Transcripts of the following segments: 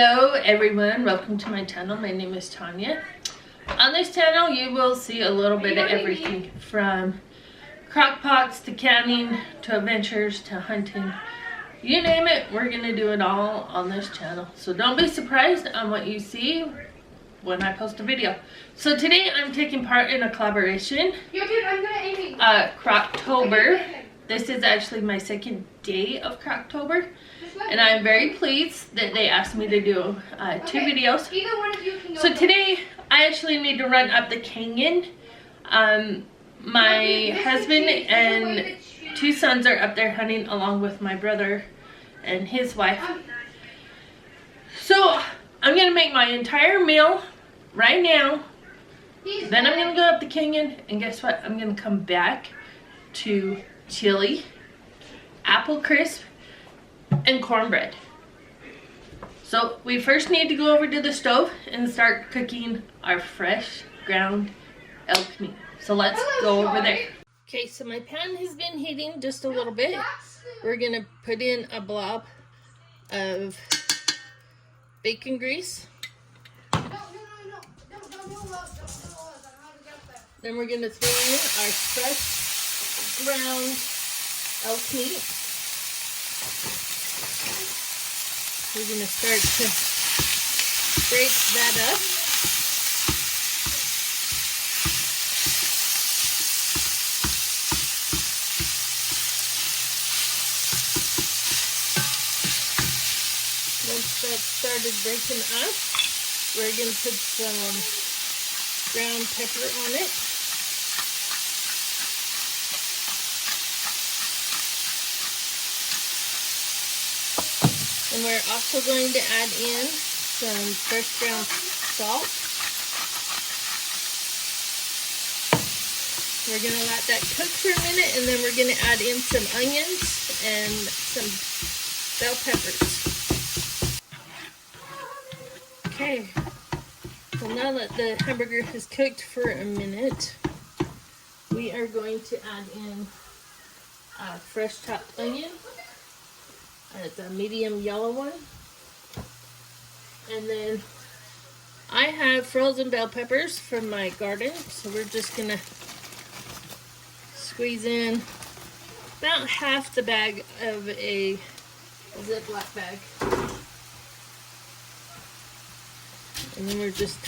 Hello everyone, welcome to my channel. My name is Tanya. On this channel you will see a little bit of everything from crockpots to canning to adventures to hunting. You name it, we're gonna do it all on this channel. So don't be surprised on what you see when I post a video. So today I'm taking part in a collaboration, Crocktober. This is actually my second day of Crocktober, and I'm very pleased that they asked me to do two videos. So today I actually need to run up the canyon. My husband and two sons are up there hunting along with my brother and his wife. So I'm gonna make my entire meal right now. Then I'm gonna go up the canyon, and guess what? I'm gonna come back to chili, apple crisp, and cornbread. So we first need to go over to the stove and start cooking our fresh ground elk meat. So let's go over there. Okay, so my pan has been heating just a little bit. We're gonna put in a blob of bacon grease. Then we're gonna throw in our fresh ground elk meat. We're going to start to scrape that up. Once that started breaking up, we're going to put some ground pepper on it. And we're also going to add in some fresh ground salt. We're going to let that cook for a minute, and then we're going to add in some onions and some bell peppers. Okay, so now that the hamburger has cooked for a minute, we are going to add in a fresh chopped onion. It's a medium yellow one. And then I have frozen bell peppers from my garden, so we're just gonna squeeze in about half the bag of a Ziploc bag. And then we're just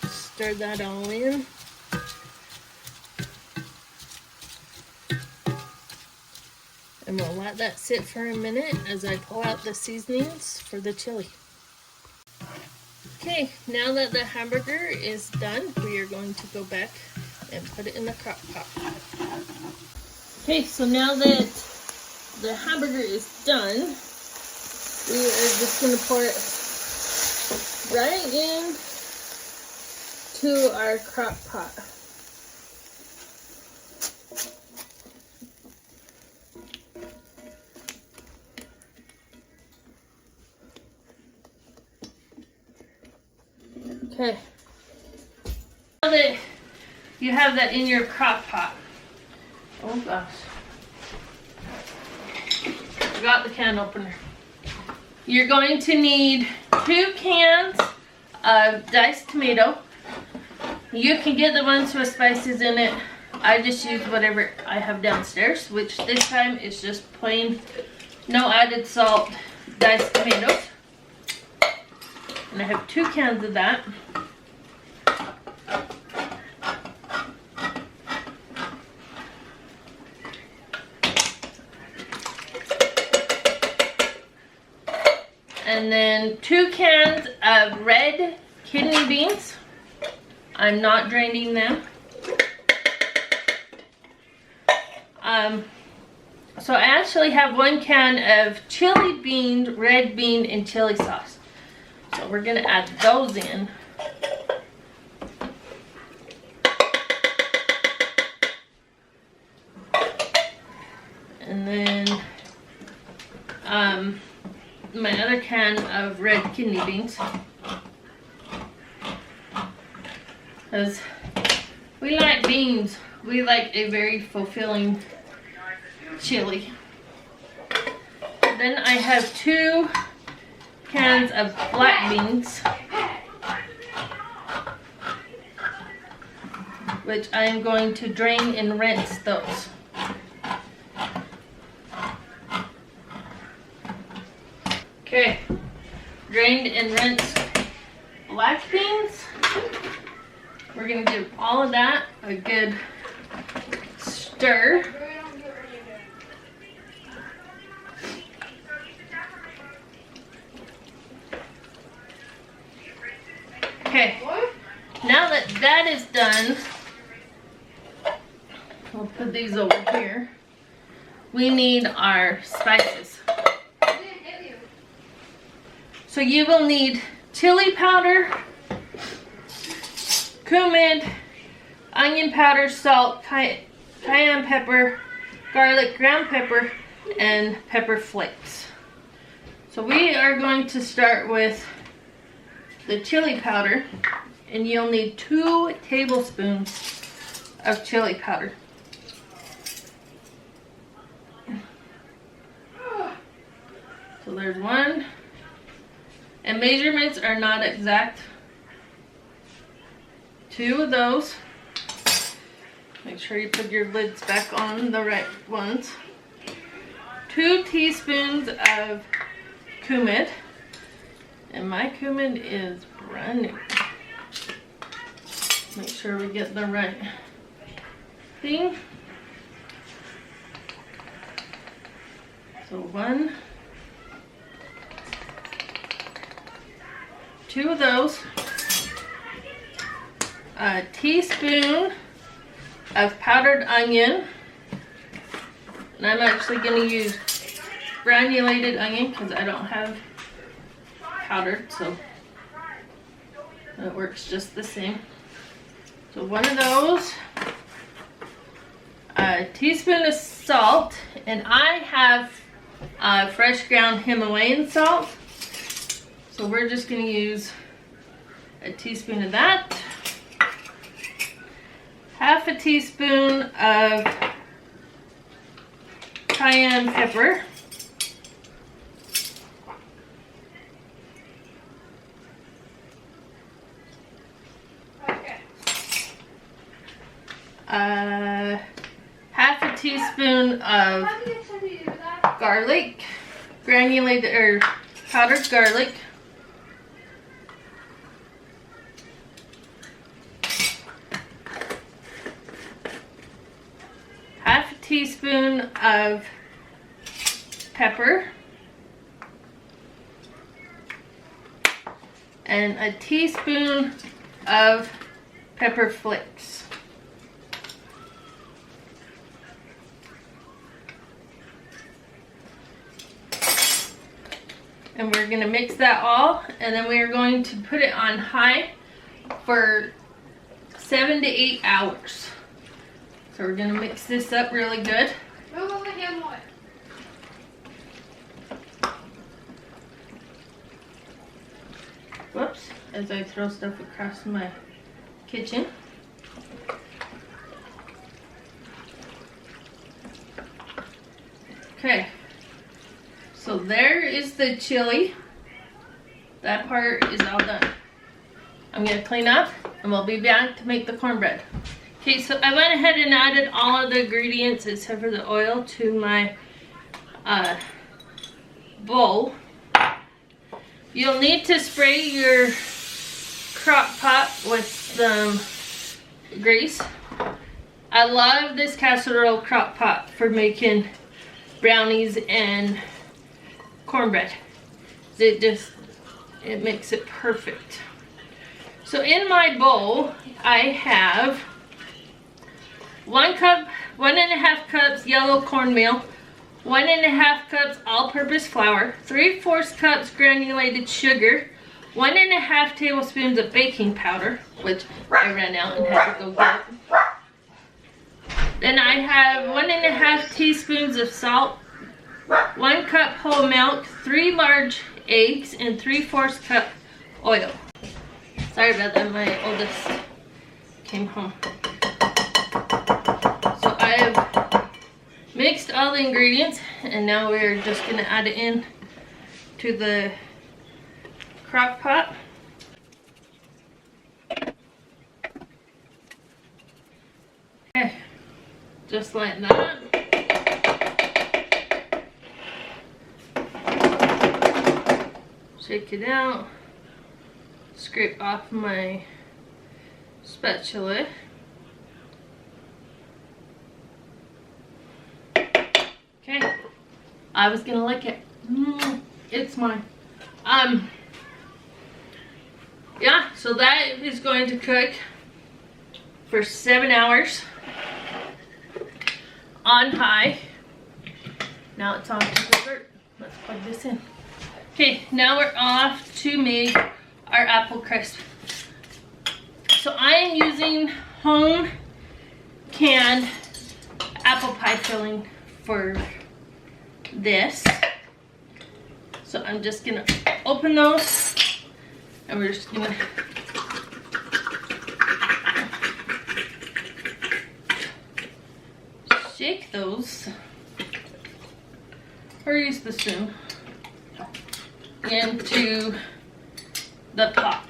stir that all in. And we'll let that sit for a minute as I pull out the seasonings for the chili. Okay, now that the hamburger is done, we are going to go back and put it in the crock pot. Okay, so now that the hamburger is done, we are just going to pour it right in to our crock pot. Okay, now that you have that in your crock pot, oh gosh, forgot the can opener. You're going to need 2 cans of diced tomato. You can get the ones with spices in it. I just use whatever I have downstairs, which this time is just plain, no added salt, diced tomatoes. And I have 2 cans of that. And then 2 cans of red kidney beans. I'm not draining them. So I actually have 1 can of chili bean, red bean, and chili sauce. So we're going to add those in. And then my other can of red kidney beans. Because we like beans. We like a very fulfilling chili. Then I have 2 cans of black beans, which I am going to drain and rinse those. Okay, drained and rinsed black beans. We're gonna give all of that a good stir. Okay, now that that is done, we'll put these over here. We need our spices. So you will need chili powder, cumin, onion powder, salt, cayenne pepper, garlic, ground pepper, and pepper flakes. So we are going to start with the chili powder, and you'll need 2 tablespoons of chili powder. So there's 1, and measurements are not exact. 2 of those. Make sure you put your lids back on the right ones. 2 teaspoons of cumin. And my cumin is brand new. Make sure we get the right thing. So 1, 2 of those. A teaspoon of powdered onion. And I'm actually going to use granulated onion because I don't have powdered, so it works just the same. So 1 of those, a teaspoon of salt, and I have fresh ground Himalayan salt, so we're just going to use a teaspoon of that. Half a teaspoon of cayenne pepper. Half a teaspoon of garlic, granulated or powdered garlic. Half a teaspoon of pepper. And a teaspoon of pepper flakes. And we're going to mix that all, and then we are going to put it on high for 7 to 8 hours. So we're going to mix this up really good. Whoops, as I throw stuff across my kitchen. Okay. So there is the chili. That part is all done. I'm going to clean up and we'll be back to make the cornbread. Okay, so I went ahead and added all of the ingredients except for the oil to my bowl. You'll need to spray your crock pot with some grease. I love this casserole crock pot for making brownies and cornbread. It makes it perfect. So in my bowl, I have 1 cup, 1.5 cups yellow cornmeal, 1.5 cups all-purpose flour, 3/4 cups granulated sugar, 1.5 tablespoons of baking powder, which I ran out and had to go get. Then I have 1.5 teaspoons of salt, 1 cup whole milk, 3 large eggs, and 3/4 cup oil. Sorry about that, my oldest came home. So I have mixed all the ingredients, and now we're just going to add it in to the crock pot. Okay, just like that. Shake it out. Scrape off my spatula. Okay, I was gonna lick it. It's mine. Yeah, so that is going to cook for 7 hours on high. Now it's on to dessert. Let's plug this in. Okay, now we're off to make our apple crisp. So I am using home canned apple pie filling for this. So I'm just gonna open those and we're just gonna shake those, or use the spoon, into the pot.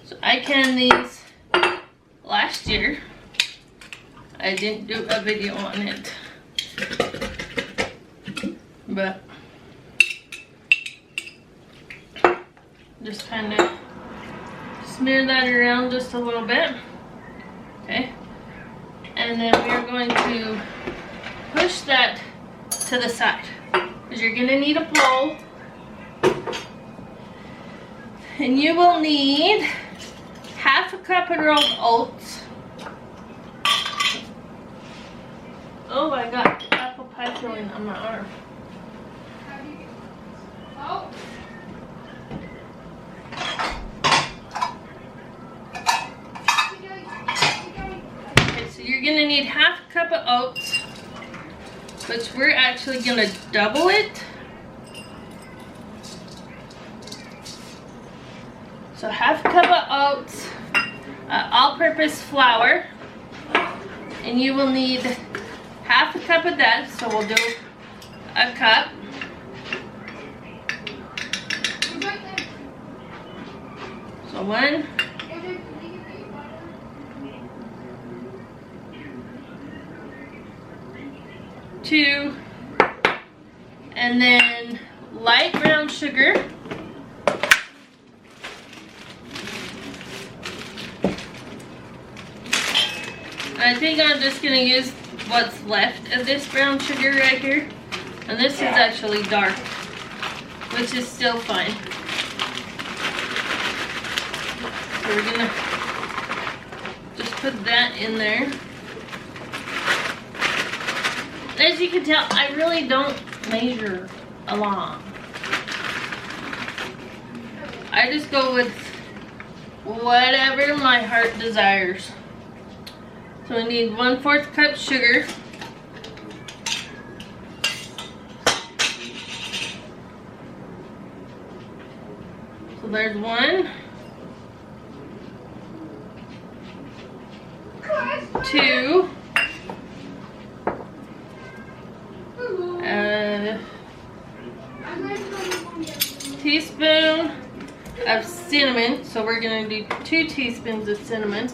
So I canned these last year. I didn't do a video on it, but just kind of smear that around just a little bit. Okay, and then we are going to push that to the side, because you're gonna need a bowl, and you will need half a cup of rolled oats. Oh, I got apple pie filling on my arm. Oh. Okay, so you're gonna need half a cup of oats, which we're actually gonna double it. So half a cup of oats, all-purpose flour, and you will need half a cup of that, so we'll do a cup. So 1, 2, and then light brown sugar. I think I'm just gonna use what's left of this brown sugar right here, and this is actually dark, which is still fine. So we're gonna just put that in there. As you can tell, I really don't measure a lot. I just go with whatever my heart desires. So we need 1/4 cup sugar. So there's 1, 2, teaspoon of cinnamon. So we're gonna do 2 teaspoons of cinnamon.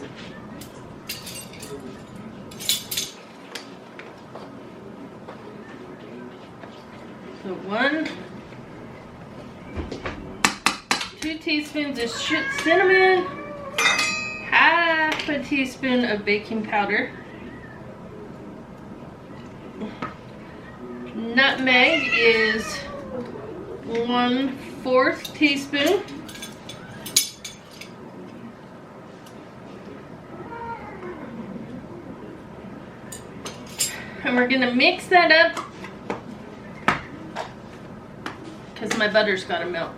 So 1, 2 teaspoons of cinnamon, half a teaspoon of baking powder, nutmeg is 1/4 teaspoon, and we're gonna mix that up because my butter's gotta melt.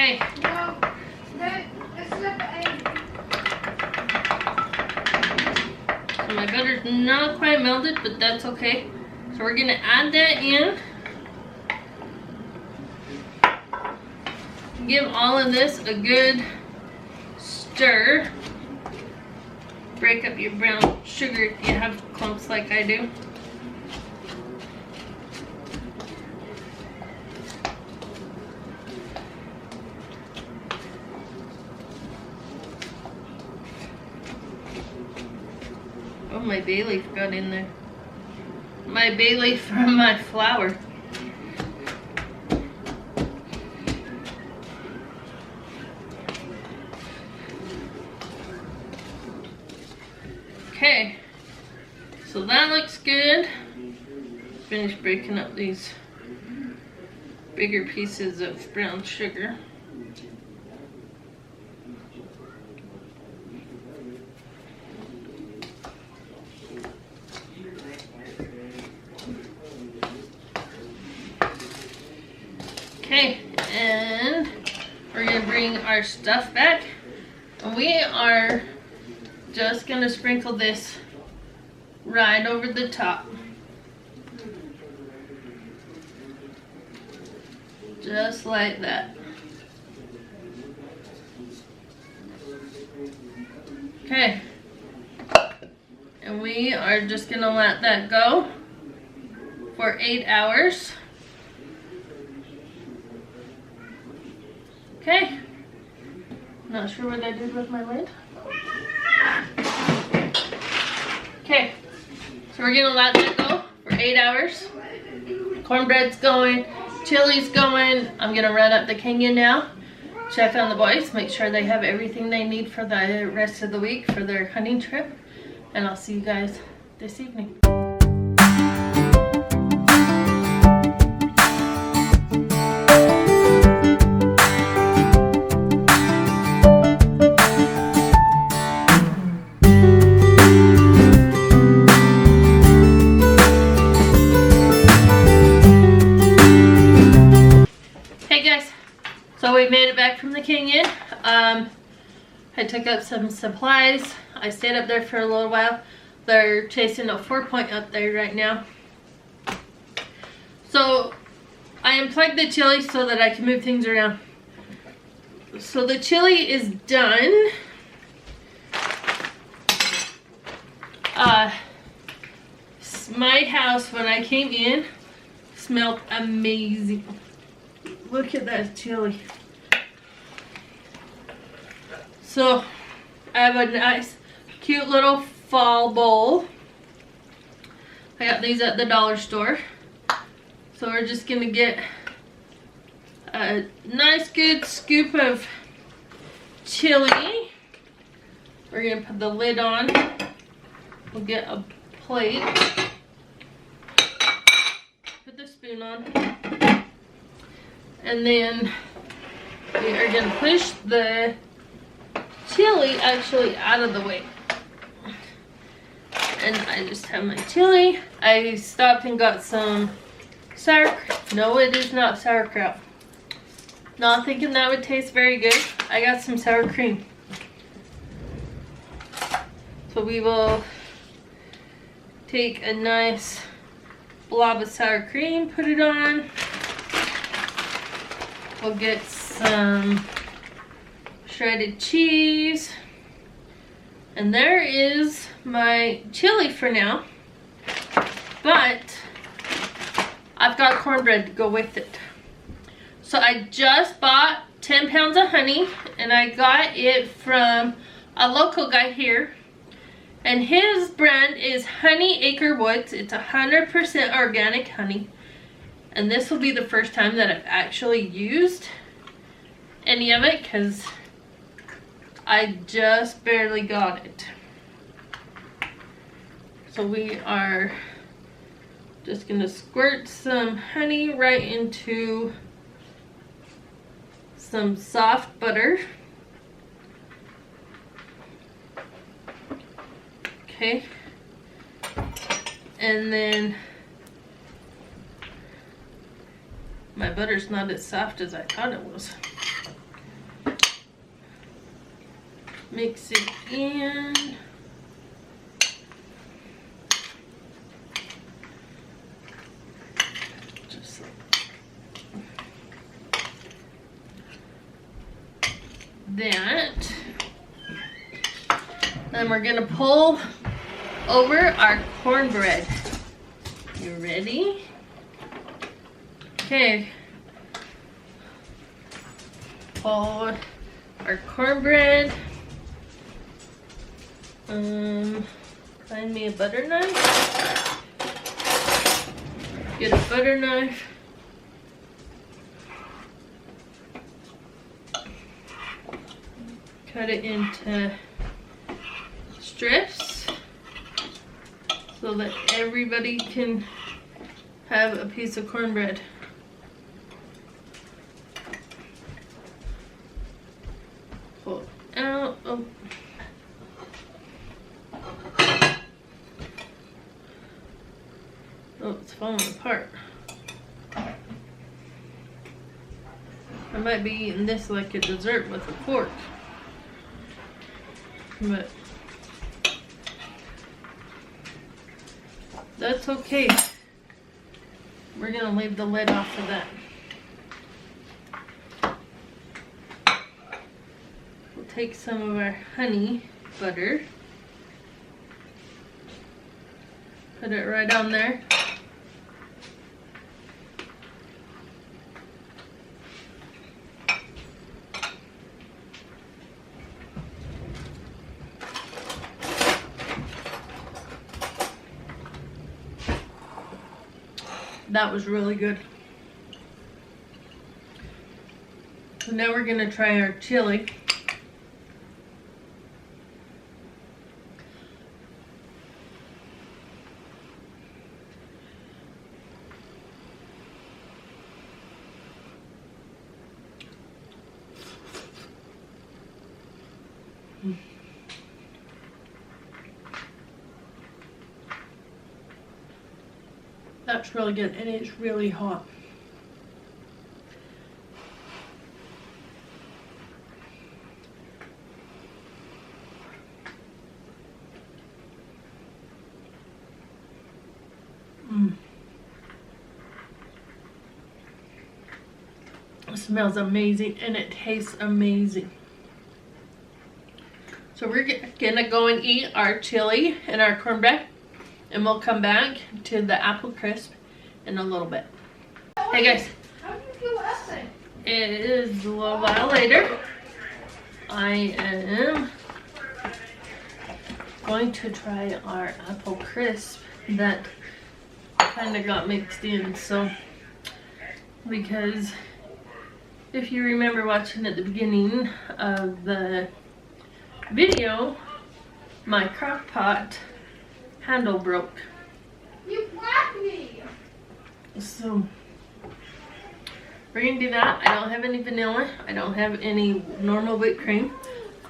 Okay. So my butter's not quite melted, but that's okay. So we're gonna add that in. Give all of this a good stir. Break up your brown sugar if you have clumps like I do. Oh, my bay leaf got in there. My bay leaf from my flour. Okay, so that looks good. Finish breaking up these bigger pieces of brown sugar. Okay, and we're gonna bring our stuff back. We are just gonna sprinkle this right over the top. Just like that. Okay. And we are just gonna let that go for 8 hours. Okay. Not sure what I did with my lid. Okay, so we're gonna let that go for 8 hours. Cornbread's going, chili's going. I'm gonna run up the canyon now, check on the boys, make sure they have everything they need for the rest of the week for their hunting trip, and I'll see you guys this evening. So we made it back from the canyon. I took up some supplies. I stayed up there for a little while. They're chasing a 4-point up there right now. So I unplugged the chili so that I can move things around. So the chili is done. My house, when I came in, smelled amazing. Look at that chili. So I have a nice, cute little fall bowl. I got these at the dollar store. So we're just gonna get a nice, good scoop of chili. We're gonna put the lid on. We'll get a plate. Put the spoon on. And then we are going to push the chili actually out of the way. And I just have my chili. I stopped and got some sauerkraut. No, it is not sauerkraut. Not thinking that would taste very good. I got some sour cream. So we will take a nice blob of sour cream, put it on. We'll get some shredded cheese. And there is my chili for now. But I've got cornbread to go with it. So I just bought 10 pounds of honey, and I got it from a local guy here. And his brand is Honey Acre Woods. It's 100% organic honey. And this will be the first time that I've actually used any of it because I just barely got it. So we are just gonna squirt some honey right into some soft butter. Okay. And then my butter's not as soft as I thought it was. Mix it in. Just like that. Then we're gonna pull over our cornbread. You ready? Okay. Pull our cornbread. Find me a butter knife. Get a butter knife. Cut it into strips so that everybody can have a piece of cornbread. Pull it out. Oh. Oh, it's falling apart. I might be eating this like a dessert with a fork. But that's okay. We're gonna leave the lid off of that. We'll take some of our honey butter. Put it right on there. That was really good. So now we're gonna try our chili. That's really good, and it's really hot. It smells amazing, and it tastes amazing. So we're gonna go and eat our chili and our cornbread. And we'll come back to the apple crisp in a little bit. Hey guys. How do you feel last time? It is a little while later. I am going to try our apple crisp that kind of got mixed in. So, because if you remember watching at the beginning of the video, my Crockpot handle broke. You blacked me! So we're gonna do that. I don't have any vanilla. I don't have any normal whipped cream.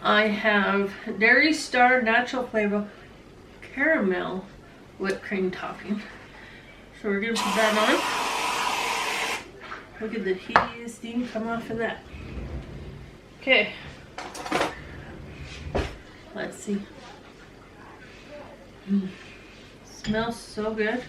I have Dairy Star natural flavor caramel whipped cream topping. So we're gonna put that on. Look at the hideous steam come off of that. Okay. Let's see. Smells so good.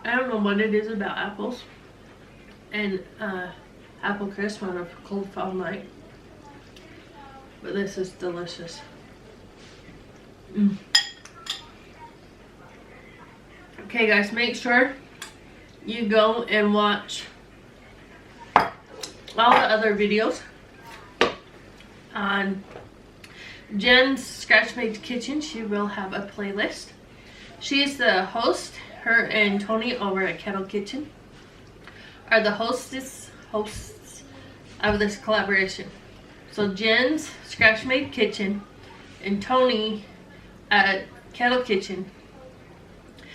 I don't know what it is about apples and apple crisp on a cold fall night, but this is delicious. Okay guys, make sure you go and watch all the other videos on Jen's Scratch Made Kitchen. She will have a playlist. She's the host. Her and Tony over at Kettle Kitchen are the hosts of this collaboration. So Jen's Scratch Made Kitchen and Tony at Kettle Kitchen.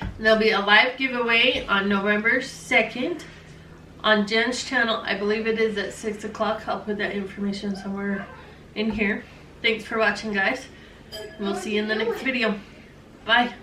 And there'll be a live giveaway on November 2nd on Jen's channel. I believe it is at 6 o'clock. I'll put that information somewhere in here. Thanks for watching, guys. We'll see you in the next video. Bye.